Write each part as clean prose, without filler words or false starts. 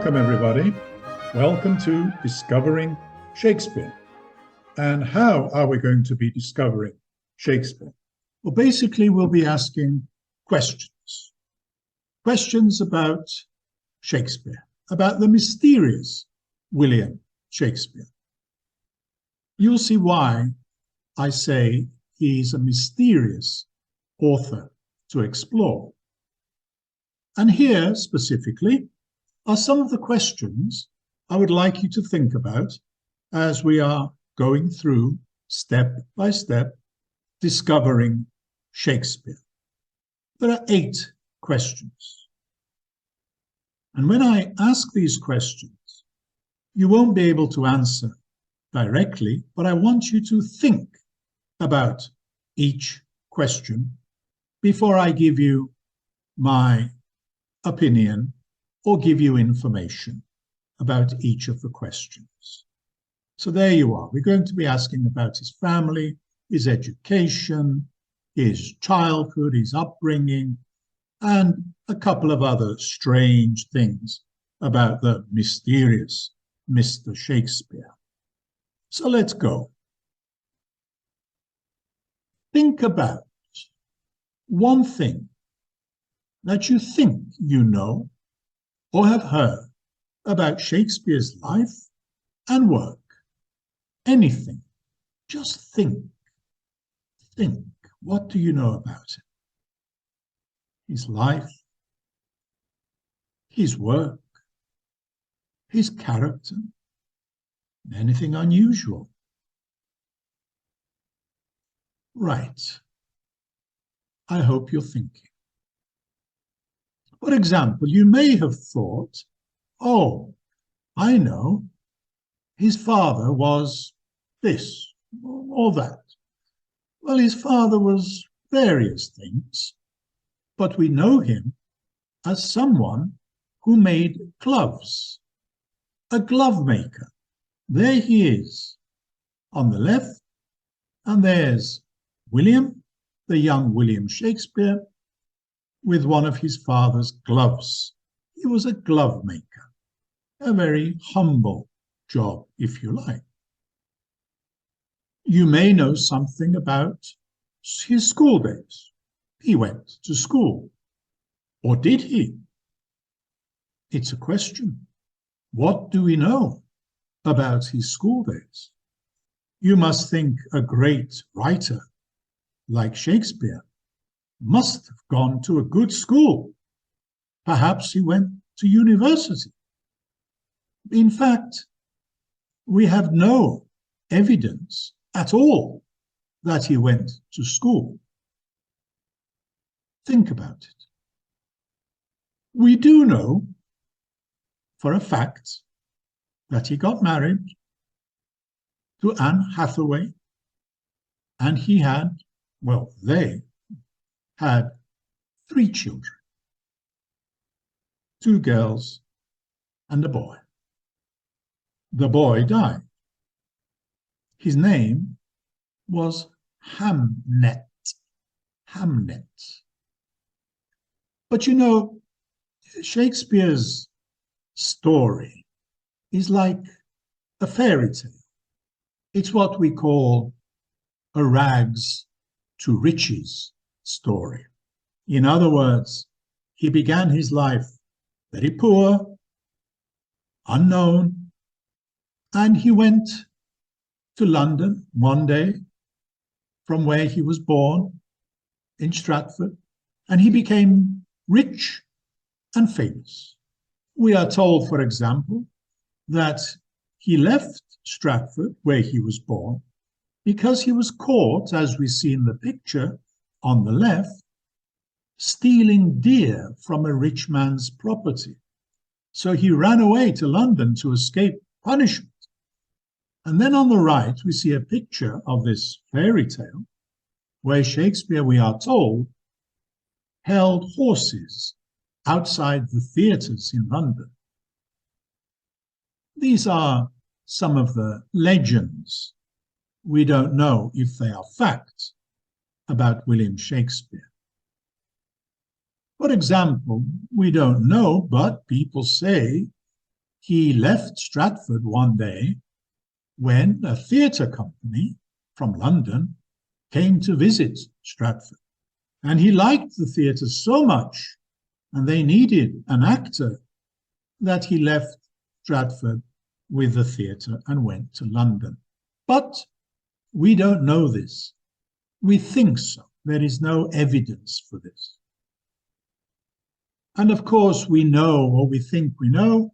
Welcome, everybody. Welcome to Discovering Shakespeare. And how are we going to be discovering Shakespeare? Well, basically, we'll be asking questions. Questions about Shakespeare, about the mysterious William Shakespeare. You'll see why I say he's a mysterious author to explore. And here, specifically, are some of the questions I would like you to think about as we are going through, step by step, discovering Shakespeare. There are 8 questions. And when I ask these questions, you won't be able to answer directly, but I want you to think about each question before I give you my opinion or give you information about each of the questions. So there you are. We're going to be asking about his family, his education, his childhood, his upbringing, and a couple of other strange things about the mysterious Mr. Shakespeare. So let's go. Think about one thing that you think you know or have heard about Shakespeare's life and work. Anything. Just think. Think. What do you know about him? His life, his work, his character, anything unusual. Right. I hope you're thinking. For example, you may have thought, oh, I know, his father was this or that. Well, his father was various things, but we know him as someone who made gloves, a glove maker. There he is on the left, and there's William, the young William Shakespeare, with one of his father's gloves. He was a glove maker, a very humble job, if you like. You may know something about his school days. He went to school. Or did he? It's a question. What do we know about his school days? You must think a great writer like Shakespeare must have gone to a good school. Perhaps he went to university. In fact, we have no evidence at all that he went to school. Think about it. We do know for a fact that he got married to Anne Hathaway, and he had, well, they had 3 children, 2 girls and a boy. The boy died. His name was Hamlet. Hamlet. But you know, Shakespeare's story is like a fairy tale. It's what we call a rags to riches story. In other words, he began his life very poor, unknown, and he went to London one day from where he was born in Stratford, and he became rich and famous. We are told, for example, that he left Stratford, where he was born, because he was caught, as we see in the picture on the left, stealing deer from a rich man's property. So he ran away to London to escape punishment. And then on the right, we see a picture of this fairy tale where Shakespeare, we are told, held horses outside the theatres in London. These are some of the legends. We don't know if they are facts about William Shakespeare. For example, we don't know, but people say he left Stratford one day when a theatre company from London came to visit Stratford. And he liked the theatre so much, and they needed an actor, that he left Stratford with the theatre and went to London. But we don't know this. We think so. There is no evidence for this. And of course, we know, or we think we know,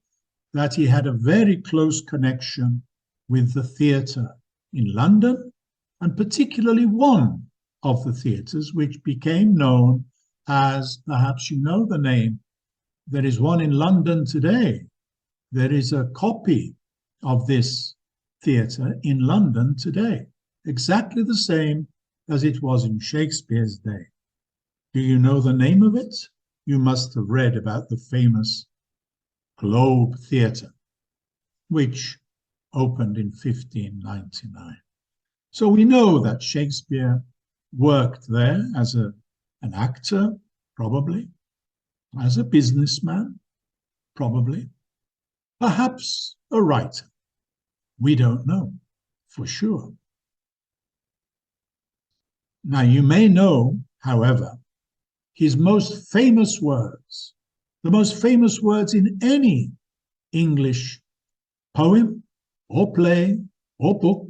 that he had a very close connection with the theatre in London, and particularly one of the theatres which became known as, perhaps you know the name, there is one in London today. There is a copy of this theatre in London today, exactly the same as it was in Shakespeare's day. Do you know the name of it? You must have read about the famous Globe Theatre, which opened in 1599. So we know that Shakespeare worked there as an actor, probably, as a businessman, probably, perhaps a writer. We don't know for sure. Now, you may know, however, his most famous words, the most famous words in any English poem or play or book.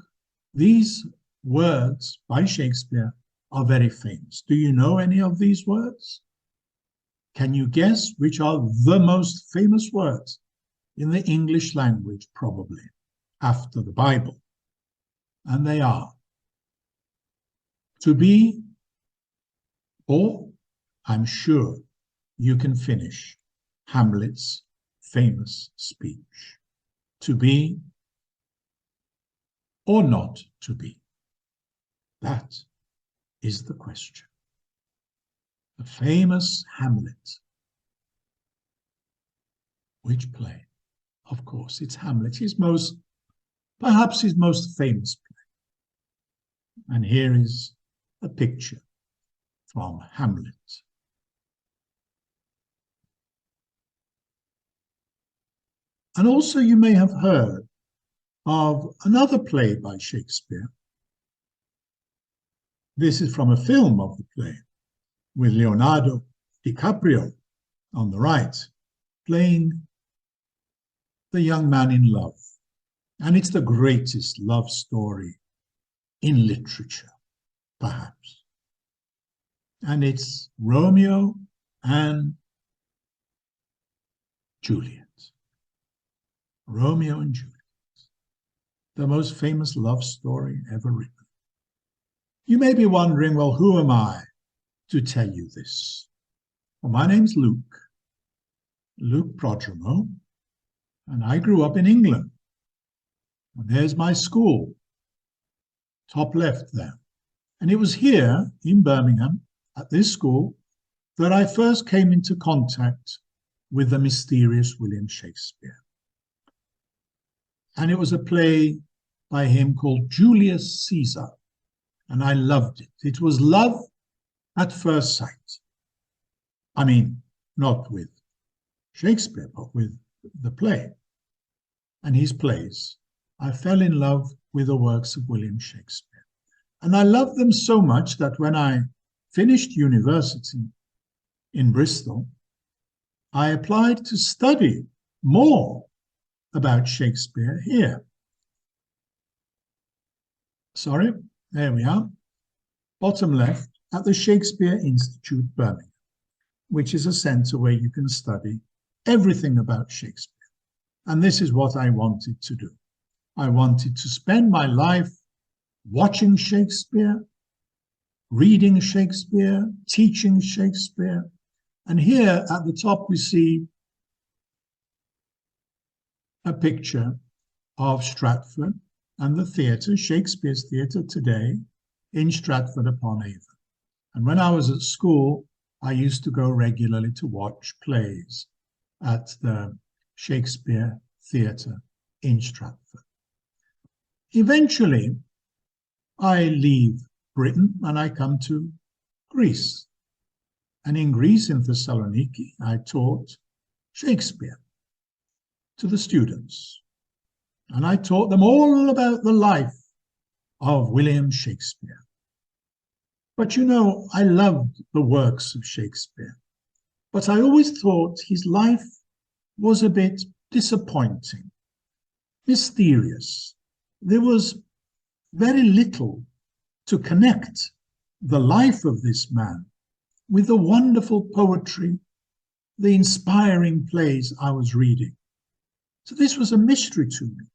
These words by Shakespeare are very famous. Do you know any of these words? Can you guess which are the most famous words in the English language, probably, after the Bible? And they are to be, or I'm sure you can finish Hamlet's famous speech. To be or not to be? That is the question. The famous Hamlet. Which play? Of course, it's Hamlet, perhaps his most famous play. And here is a picture from Hamlet. And also you may have heard of another play by Shakespeare. This is from a film of the play, with Leonardo DiCaprio on the right, playing the young man in love. And it's the greatest love story in literature, perhaps. And it's Romeo and Juliet. Romeo and Juliet, the most famous love story ever written. You may be wondering, well, who am I to tell you this? Well, my name's Luke Prodromo, and I grew up in England. And there's my school, top left there. And it was here in Birmingham, at this school, that I first came into contact with the mysterious William Shakespeare. And it was a play by him called Julius Caesar, and I loved it. It was love at first sight. I mean, not with Shakespeare, but with the play and his plays. I fell in love with the works of William Shakespeare. And I loved them so much that when I finished university in Bristol, I applied to study more about Shakespeare here. Sorry, there we are. Bottom left, at the Shakespeare Institute, Birmingham, which is a centre where you can study everything about Shakespeare. And this is what I wanted to do. I wanted to spend my life watching Shakespeare, reading Shakespeare, teaching Shakespeare. And here at the top we see a picture of Stratford and the theatre, Shakespeare's theatre today in Stratford upon Avon. And when I was at school, I used to go regularly to watch plays at the Shakespeare Theatre in Stratford. Eventually, I leave Britain and I come to Greece. And in Greece, in Thessaloniki, I taught Shakespeare to the students, and I taught them all about the life of William Shakespeare. But you know, I loved the works of Shakespeare, but I always thought his life was a bit disappointing, mysterious. There was very little to connect the life of this man with the wonderful poetry, the inspiring plays I was reading. So this was a mystery to me.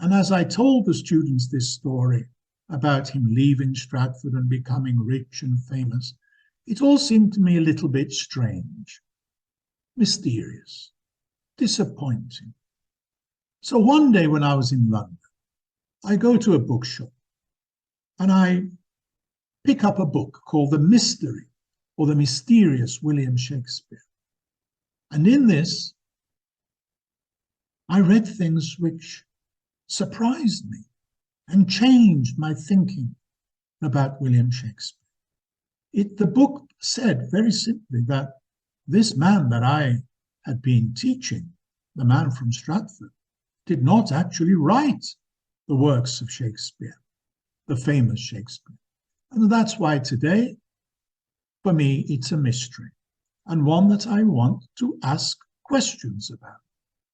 And as I told the students this story about him leaving Stratford and becoming rich and famous, it all seemed to me a little bit strange, mysterious, disappointing. So one day when I was in London, I go to a bookshop and I pick up a book called The Mystery or The Mysterious William Shakespeare. And in this, I read things which surprised me and changed my thinking about William Shakespeare. The book said very simply that this man that I had been teaching, the man from Stratford, did not actually write the works of Shakespeare, the famous Shakespeare. And that's why today, for me, it's a mystery and one that I want to ask questions about.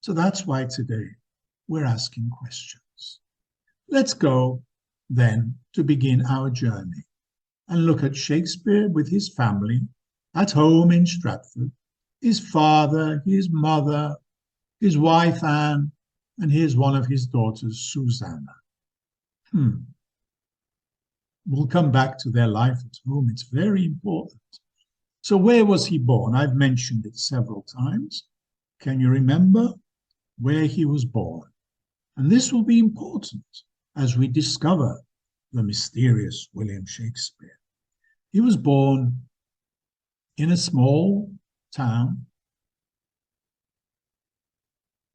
So that's why today we're asking questions. Let's go then to begin our journey and look at Shakespeare with his family at home in Stratford, his father, his mother, his wife Anne, and here's one of his daughters, Susanna. We'll come back to their life at home. It's very important. So where was he born? I've mentioned it several times. Can you remember where he was born? And this will be important as we discover the mysterious William Shakespeare. He was born in a small town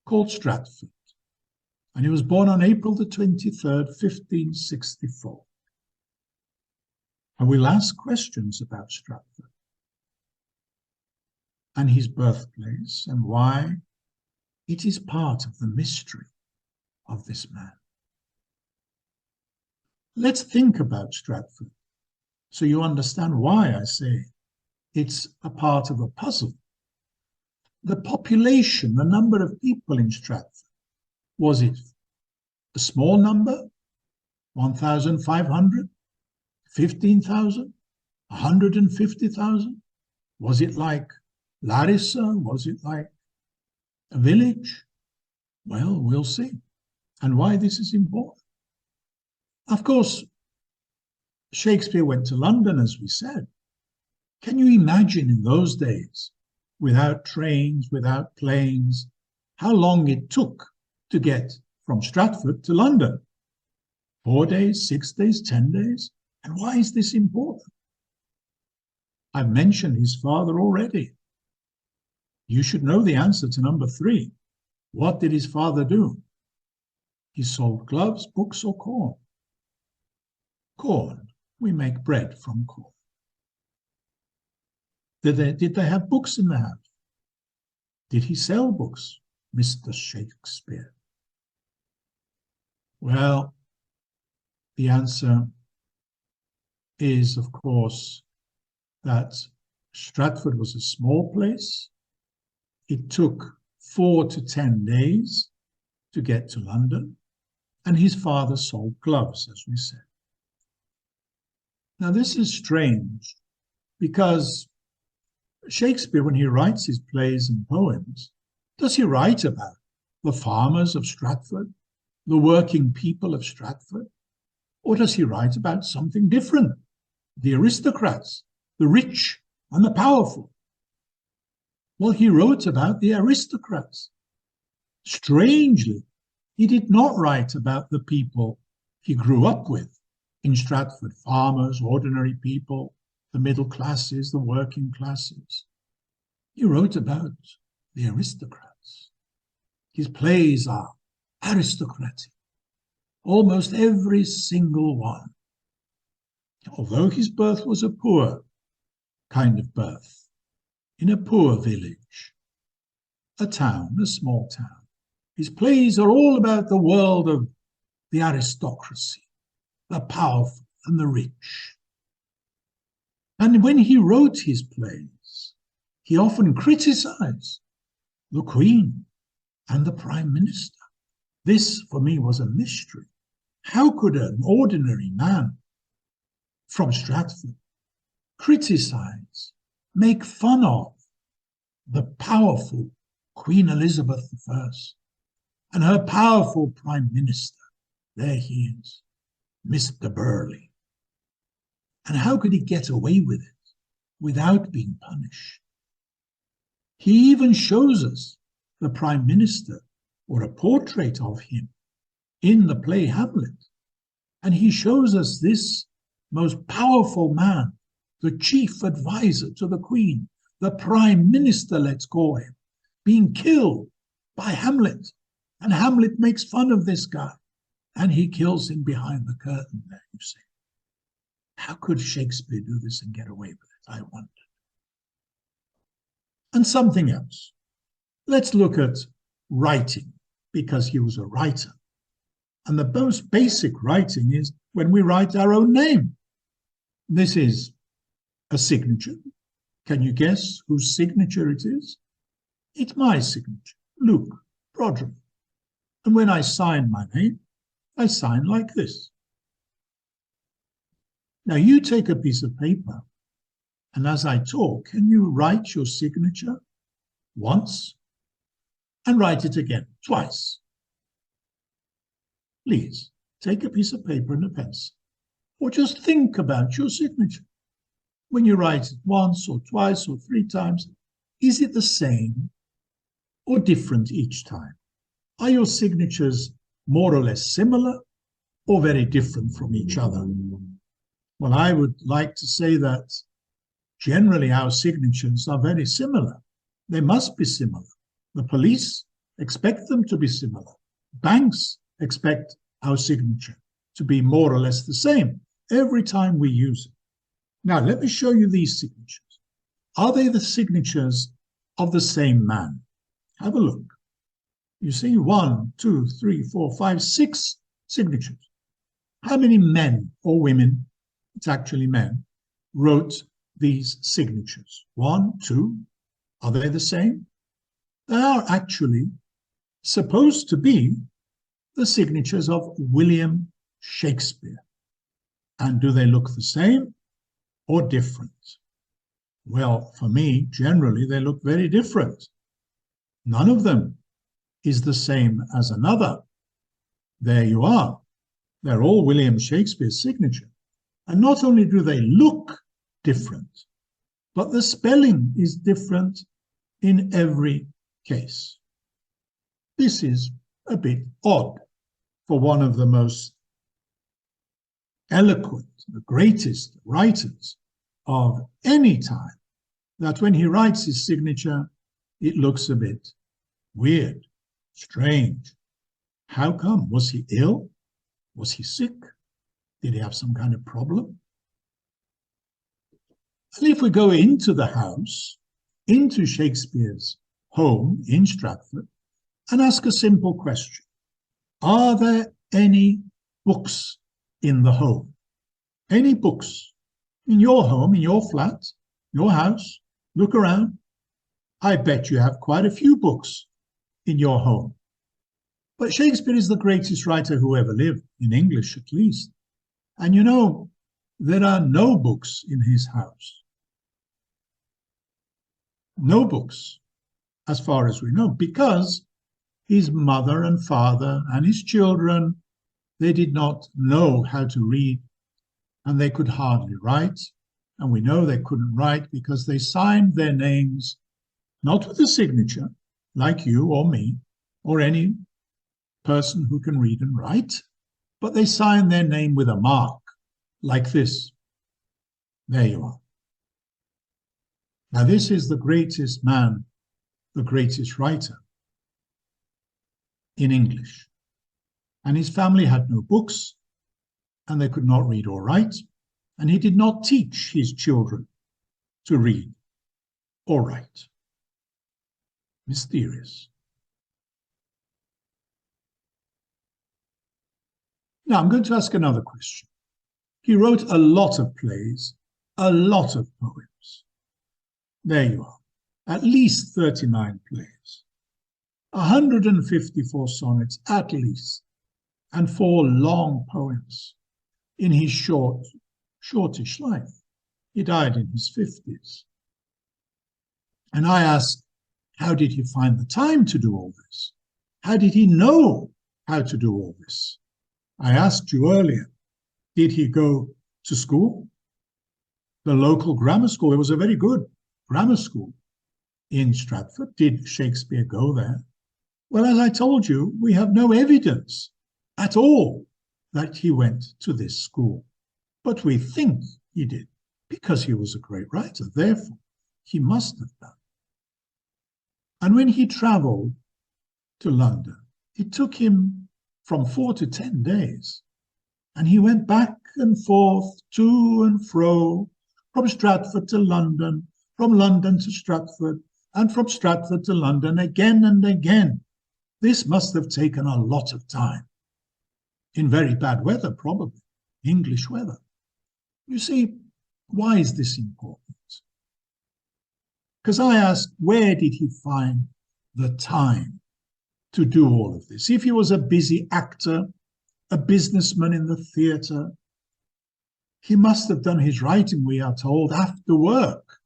called Stratford. And he was born on April the 23rd, 1564. And we'll ask questions about Stratford and his birthplace and why it is part of the mystery of this man. Let's think about Stratford so you understand why I say it's a part of a puzzle. The population, the number of people in Stratford, was it a small number, 1,500, 15,000, 150,000? Was it like Larissa? Was it like a village? Well, we'll see. And why this is important. Of course, Shakespeare went to London, as we said. Can you imagine in those days, without trains, without planes, how long it took to get from Stratford to London? 4 days, 6 days, 10 days? And why is this important? I've mentioned his father already. You should know the answer to number 3. What did his father do? He sold gloves, books, or corn? Corn. We make bread from corn. Did they have books in the house? Did he sell books, Mr. Shakespeare? Well, the answer is, of course, that Stratford was a small place. It took 4 to 10 days to get to London, and his father sold gloves, as we said. Now, this is strange because Shakespeare, when he writes his plays and poems, does he write about the farmers of Stratford, the working people of Stratford, or does he write about something different, the aristocrats, the rich and the powerful? Well, he wrote about the aristocrats. Strangely, he did not write about the people he grew up with in Stratford, farmers, ordinary people, the middle classes, the working classes. He wrote about the aristocrats. His plays are aristocratic, almost every single one. Although his birth was a poor kind of birth, in a poor village, a town, a small town. His plays are all about the world of the aristocracy, the powerful and the rich. And when he wrote his plays, he often criticized the Queen and the Prime Minister. This, for me, was a mystery. How could an ordinary man from Stratford criticize, make fun of the powerful Queen Elizabeth I and her powerful Prime Minister? There he is, Mr. Burley. And how could he get away with it without being punished? He even shows us the Prime Minister, or a portrait of him, in the play Hamlet. And he shows us this most powerful man, the chief advisor to the Queen, the Prime Minister, let's call him, being killed by Hamlet. And Hamlet makes fun of this guy, and he kills him behind the curtain there, you see. How could Shakespeare do this and get away with it, I wondered. And something else. Let's look at writing, because he was a writer. And the most basic writing is when we write our own name. This is a signature. Can you guess whose signature it is? It's my signature, Luke Broderick. And when I sign my name, I sign like this. Now you take a piece of paper, and as I talk, can you write your signature once and write it again twice? Please take a piece of paper and a pencil, or just think about your signature. When you write it once or twice or three times, is it the same or different each time? Are your signatures more or less similar or very different from each other? Well, I would like to say that generally our signatures are very similar. They must be similar. The police expect them to be similar. Banks expect our signature to be more or less the same every time we use it. Now, let me show you these signatures. Are they the signatures of the same man? Have a look. You see 1, 2, 3, 4, 5, 6 signatures. How many men or women, it's actually men, wrote these signatures? 1, 2. Are they the same? They are actually supposed to be the signatures of William Shakespeare. And do they look the same or different? Well, for me, generally, they look very different. None of them is the same as another. There you are. They're all William Shakespeare's signature. And not only do they look different, but the spelling is different in every case. This is a bit odd for one of the most eloquent, the greatest writers of any time, that when he writes his signature, it looks a bit weird, strange. How come? Was he ill? Was he sick? Did he have some kind of problem? And if we go into the house, into Shakespeare's home in Stratford, and ask a simple question, are there any books in the home? Any books in your home, in your flat, your house? Look around. I bet you have quite a few books in your home. But Shakespeare is the greatest writer who ever lived, in English at least. And you know, there are no books in his house. No books, as far as we know, because his mother and father and his children, they did not know how to read, and they could hardly write. And we know they couldn't write because they signed their names, not with a signature, like you or me, or any person who can read and write, but they signed their name with a mark, like this. There you are. Now, this is the greatest man, the greatest writer in English. And his family had no books, and they could not read or write, and he did not teach his children to read or write. Mysterious. Now, I'm going to ask another question. He wrote a lot of plays, a lot of poems. There you are. At least 39 plays, 154 sonnets at least, and 4 long poems in his shortish life. He died in his 50s. And I asked, how did he find the time to do all this? How did he know how to do all this? I asked you earlier, did he go to school? The local grammar school. There was a very good grammar school in Stratford. Did Shakespeare go there? Well, as I told you, we have no evidence at all that he went to this school. But we think he did, because he was a great writer. Therefore, he must have done. And when he traveled to London, it took him from 4 to 10 days. And he went back and forth, to and fro, from Stratford to London, from London to Stratford, and from Stratford to London again and again. This must have taken a lot of time. In very bad weather, probably, English weather. You see, why is this important? Because I asked, where did he find the time to do all of this? If he was a busy actor, a businessman in the theatre, he must have done his writing, we are told, after work.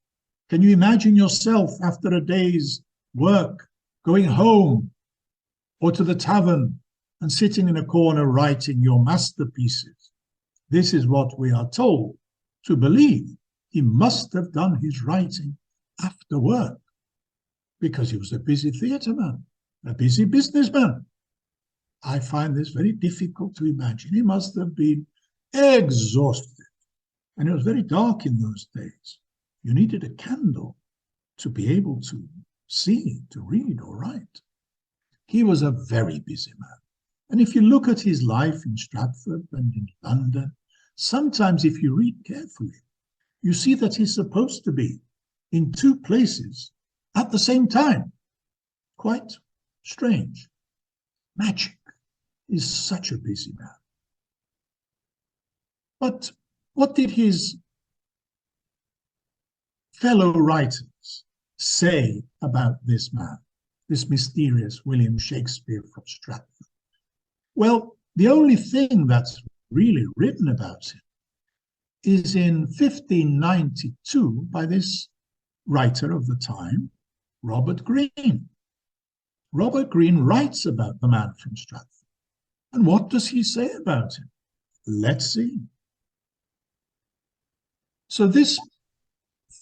Can you imagine yourself after a day's work, going home or to the tavern and sitting in a corner writing your masterpieces? This is what we are told to believe. He must have done his writing after work because he was a busy theatre man, a busy businessman. I find this very difficult to imagine. He must have been exhausted. And it was very dark in those days. You needed a candle to be able to see, to read or write. He was a very busy man. And if you look at his life in Stratford and in London, sometimes if you read carefully, you see that he's supposed to be in 2 places at the same time. Quite strange. Magic. He's such a busy man. But what did his fellow writers say about this man, this mysterious William Shakespeare from Stratford? Well, the only thing that's really written about him is in 1592 by this writer of the time, Robert Greene. Robert Greene writes about the man from Stratford. And what does he say about him? Let's see. So this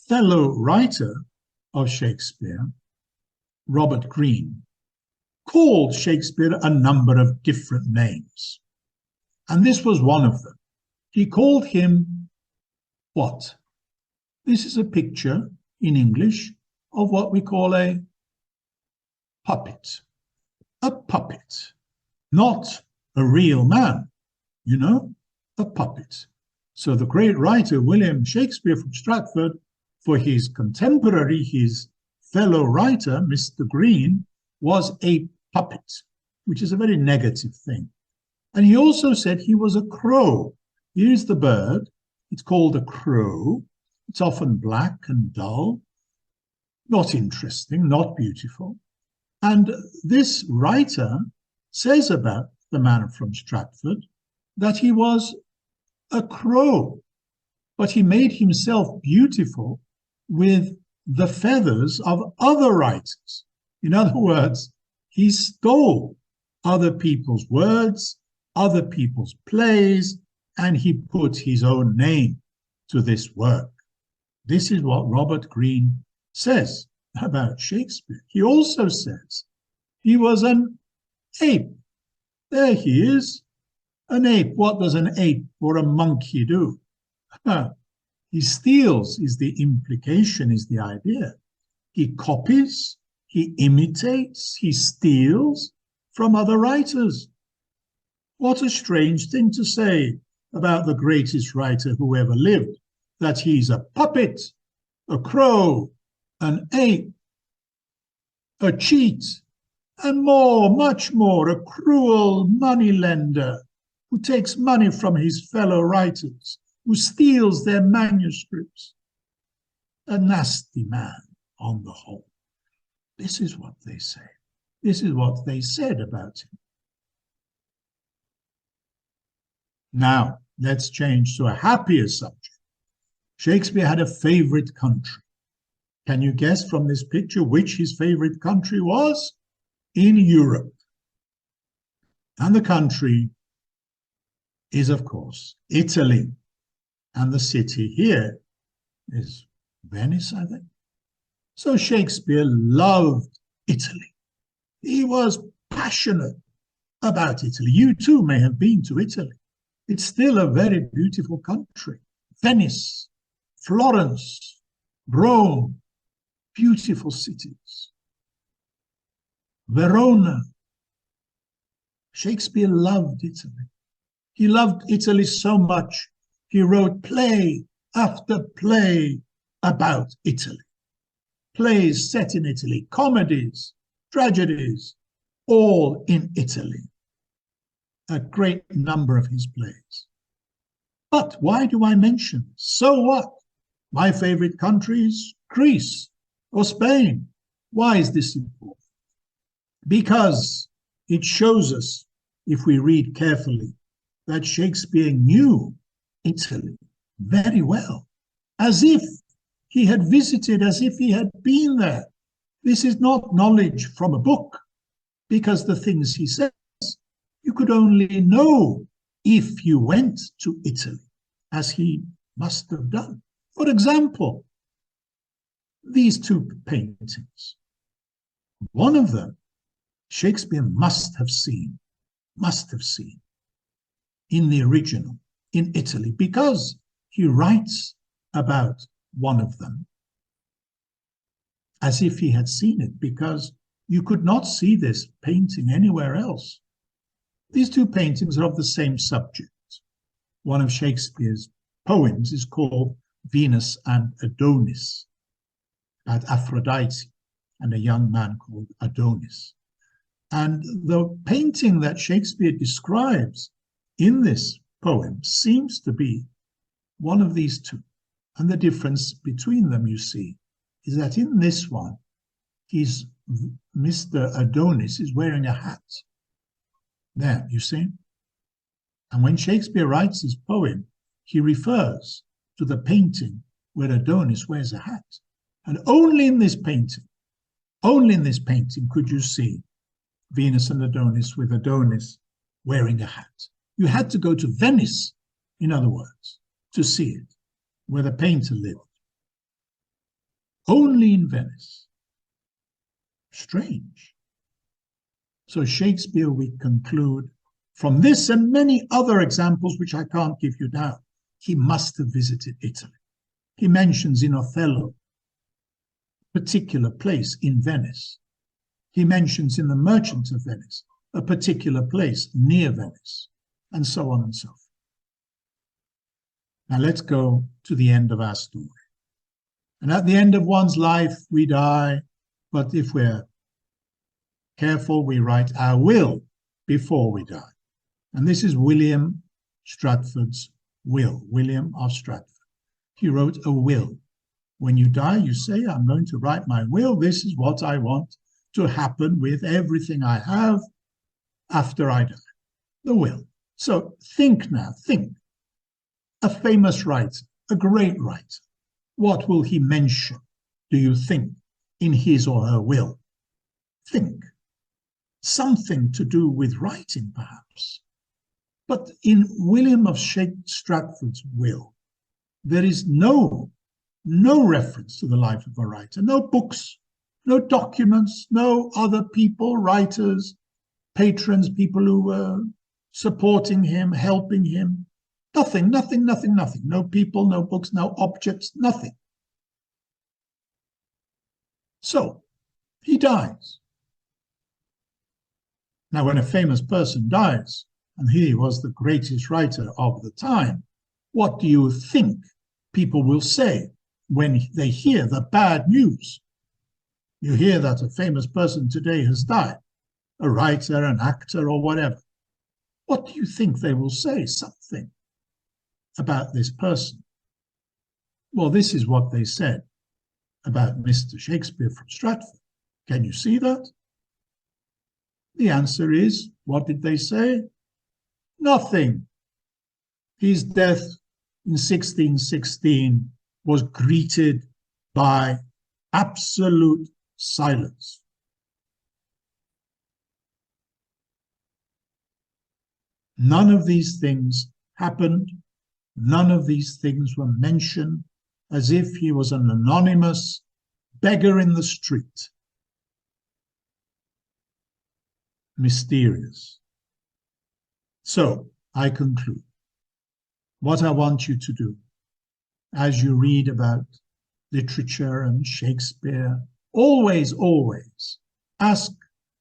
fellow writer of Shakespeare, Robert Greene, called Shakespeare a number of different names. And this was one of them. He called him what? This is a picture in English of what we call a puppet. A puppet, not a real man, you know, a puppet. So the great writer, William Shakespeare from Stratford, for his contemporary, his fellow writer, Mr. Greene, was a puppet, which is a very negative thing. And he also said he was a crow. Here's the bird. It's called a crow. It's often black and dull, not interesting, not beautiful. And this writer says about the man from Stratford that he was a crow, but he made himself beautiful with the feathers of other writers. In other words, he stole other people's words, other people's plays, and he put his own name to this work. This is what Robert Greene says about Shakespeare. He also says he was an ape. There he is, an ape. What does an ape or a monkey do? He steals, is the implication, is the idea. He copies, he imitates, he steals from other writers. What a strange thing to say about the greatest writer who ever lived, that he's a puppet, a crow, an ape, a cheat, and more, much more, a cruel moneylender who takes money from his fellow writers, who steals their manuscripts. A nasty man on the whole. This is what they say. This is what they said about him. Now, let's change to a happier subject. Shakespeare had a favorite country. Can you guess from this picture which his favorite country was? In Europe. And the country is, of course, Italy. And the city here is Venice, I think. So Shakespeare loved Italy. He was passionate about Italy. You too may have been to Italy. It's still a very beautiful country. Venice, Florence, Rome, beautiful cities. Verona. Shakespeare loved Italy. He loved Italy so much, he wrote play after play about Italy. Plays set in Italy, comedies, tragedies, all in Italy. A great number of his plays. But why do I mention this? So what? My favorite country is Greece or Spain. Why is this important? Because it shows us, if we read carefully, that Shakespeare knew Italy very well, as if he had visited, as if he had been there. This is not knowledge from a book, because the things he says, you could only know if you went to Italy, as he must have done. For example, these two paintings. One of them, Shakespeare must have seen in the original in Italy, because he writes about one of them as if he had seen it, because you could not see this painting anywhere else. These two paintings are of the same subject. One of Shakespeare's poems is called Venus and Adonis, about Aphrodite and a young man called Adonis. And the painting that Shakespeare describes in this poem seems to be one of these two. And the difference between them, you see, is that in this one, Mr. Adonis is wearing a hat. There, you see? And when Shakespeare writes his poem, he refers to the painting where Adonis wears a hat. And only in this painting could you see Venus and Adonis, with Adonis wearing a hat. You had to go to Venice, in other words, to see it, where the painter lived. Only in Venice. Strange. So Shakespeare, we conclude, from this and many other examples which I can't give you now, he must have visited Italy. He mentions in Othello a particular place in Venice. He mentions in The Merchant of Venice a particular place near Venice, and so on and so forth. Now let's go to the end of our story. And at the end of one's life, we die, but if we're careful, we write our will before we die. And this is William Stratford's will, William of Stratford. He wrote a will. When you die, you say, I'm going to write my will. This is what I want to happen with everything I have after I die. The will. So think now, think. A famous writer, a great writer, what will he mention, do you think, in his or her will? Think. Something to do with writing, perhaps. But in William of Stratford's will, there is no reference to the life of a writer, no books, no documents, no other people, writers, patrons, people who were supporting him, helping him. Nothing. No people, no books, no objects, nothing. So he dies. Now, when a famous person dies, and he was the greatest writer of the time, what do you think people will say when they hear the bad news? You hear that a famous person today has died, a writer, an actor, or whatever. what do you think they will say? Something about this person. Well, this is what they said about Mr. Shakespeare from Stratford. Can you see that? The answer is, what did they say? Nothing. His death in 1616 was greeted by absolute silence. None of these things happened. None of these things were mentioned, as if he was an anonymous beggar in the street. Mysterious. So, I conclude. What I want you to do, as you read about literature and Shakespeare, always, always ask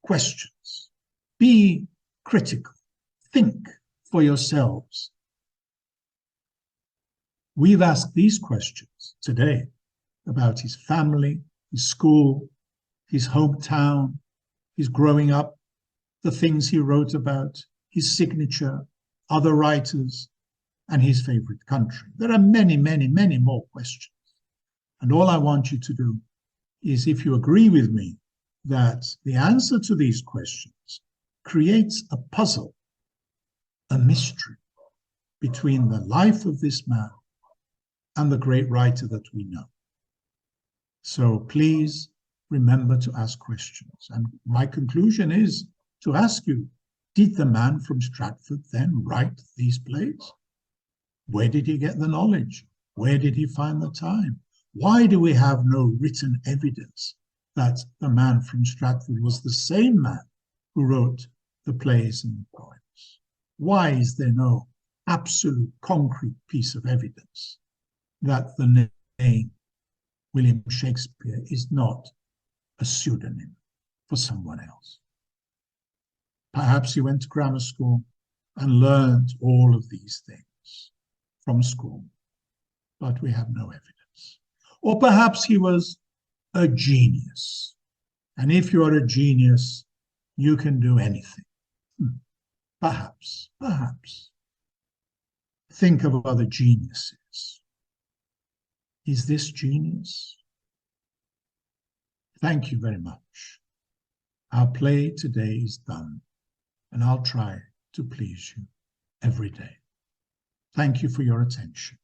questions. Be critical. Think for yourselves. We've asked these questions today about his family, his school, his hometown, his growing up, the things he wrote about, his signature, other writers, and his favorite country. There are many, many, many more questions. And all I want you to do is, if you agree with me that the answer to these questions creates a puzzle, a mystery between the life of this man and the great writer that we know. So please remember to ask questions. And my conclusion is to ask you, did the man from Stratford then write these plays? Where did he get the knowledge? Where did he find the time? Why do we have no written evidence that the man from Stratford was the same man who wrote the plays and the poems? Why is there no absolute concrete piece of evidence that the name William Shakespeare is not a pseudonym for someone else? Perhaps he went to grammar school and learned all of these things from school, but we have no evidence. Or perhaps he was a genius. And if you are a genius, you can do anything. Perhaps. Think of other geniuses. Is this genius? Thank you very much. Our play today is done, and I'll try to please you every day. Thank you for your attention.